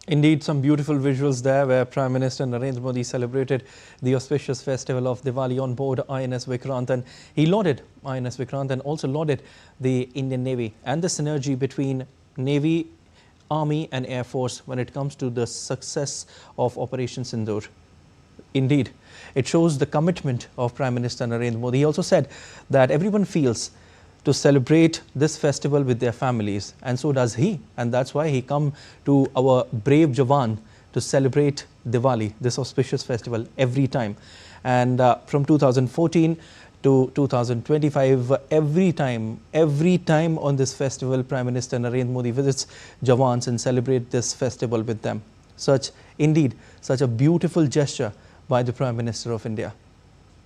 Indeed, some beautiful visuals there where Prime Minister Narendra Modi celebrated the auspicious festival of Diwali on board INS Vikrant, and he lauded INS Vikrant and also lauded the Indian Navy and the synergy between Navy, Army and Air Force when it comes to the success of Operation Sindoor. Indeed, it shows the commitment of Prime Minister Narendra Modi. He also said that everyone feels to celebrate this festival with their families, and so does he, and that's why he come to our brave Jawan to celebrate Diwali, this auspicious festival, every time. And from 2014 to 2025, every time on this festival, Prime Minister Narendra Modi visits Jawans and celebrate this festival with them. Indeed, such a beautiful gesture by the Prime Minister of India.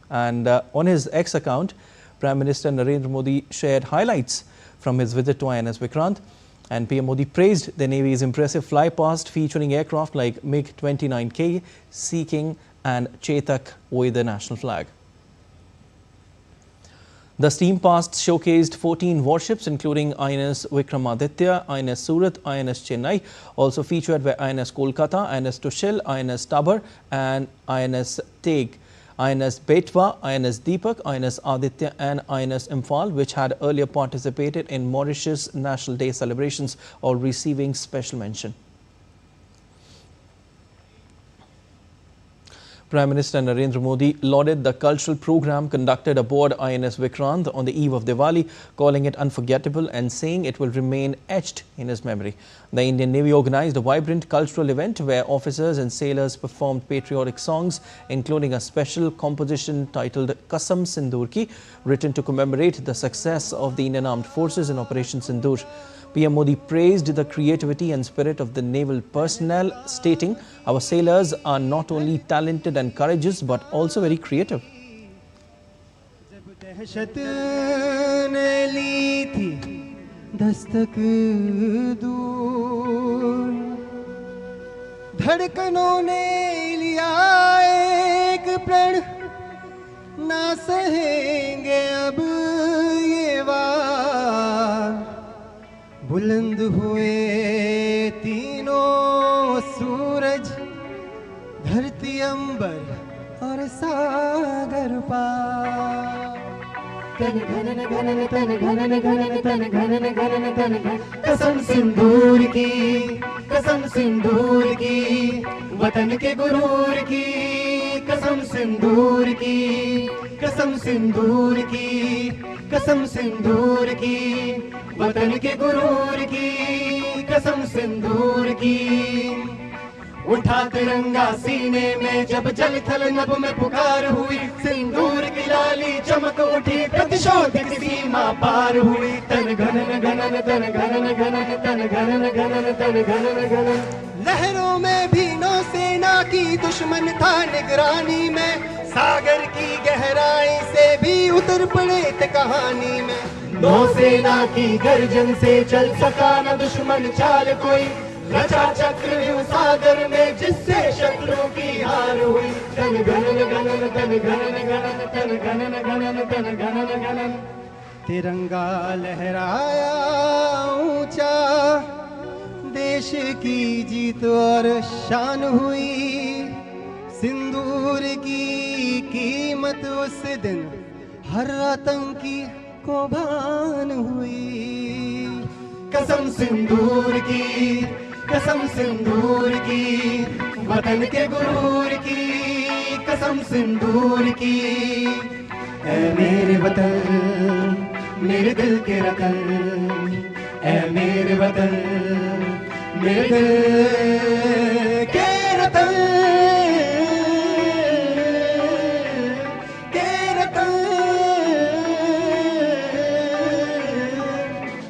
And on his X account, Prime Minister Narendra Modi shared highlights from his visit to INS Vikrant, and PM Modi praised the Navy's impressive fly-past featuring aircraft like MiG-29K, Sea King and Chetak with the national flag. The steam past showcased 14 warships including INS Vikramaditya, INS Surat, INS Chennai. Also featured were INS Kolkata, INS Tushil, INS Tabar and INS Teg, INS Betwa, INS Deepak, INS Aditya and INS Imphal, which had earlier participated in Mauritius National Day celebrations, all receiving special mention. Prime Minister Narendra Modi lauded the cultural program conducted aboard INS Vikrant on the eve of Diwali, calling it unforgettable and saying it will remain etched in his memory. The Indian Navy organized a vibrant cultural event where officers and sailors performed patriotic songs, including a special composition titled Kasam Sindoor Ki, written to commemorate the success of the Indian Armed Forces in Operation Sindoor. PM Modi praised the creativity and spirit of the naval personnel, stating, "Our sailors are not only talented and courageous but also very creative." धड़कनों ने लिया एक प्रण, ना सहेंगे अब ये वार। बुलंद हुए तीनों सूरज, धरती अंबर और सागर पार। तन घनन घनन तन घनन घनन तन घनन घनन तन घन, कसम सिंदूर की, कसम सिंदूर की, वतन के गुरूर की, कसम सिंदूर की, कसम सिंदूर की, कसम सिंदूर की, वतन के गुरूर की, कसम सिंदूर की। उठा तिरंगा सीने में जब जल थल नभ में पुकार हुई, सिंदूर की लाली चमक उठी, प्रतिशोध की सीमा पार हुई। तन घनन घनन तन घनन घनन तन घनन घनन तन घनन घनन। लहरों में भी नौसेना की दुश्मन था निगरानी में, सागर की गहराई से भी उतर पड़े थे कहानी में। नौसेना की गर्जन से चल सका न दुश्मन चाल कोई, रचा चक्रव्यूह सागर में जिससे शत्रुओं की हार हुई। तन घनन घनन तन घनन घनन तन घनन घनन तन घनन घनन। तिरंगा लहराया ऊंचा, देश की जीत और शान हुई। सिंदूर की कीमत उस दिन हर आतंकी को भान हुई। कसम सिंदूर की, कसम सिंदूर की, वतन के गुरूर की, कसम सिंदूर की। ऐ मेरे वतन, मेरे दिल के रतन, ऐ मेरे वतन, मेरे दिल के रतन, के रतन।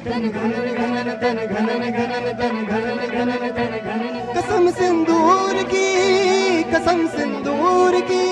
तन घनन घनन तन घनन घनन तन घनन घनन तन घनन। कसम सिंदूर की, कसम सिंदूर की,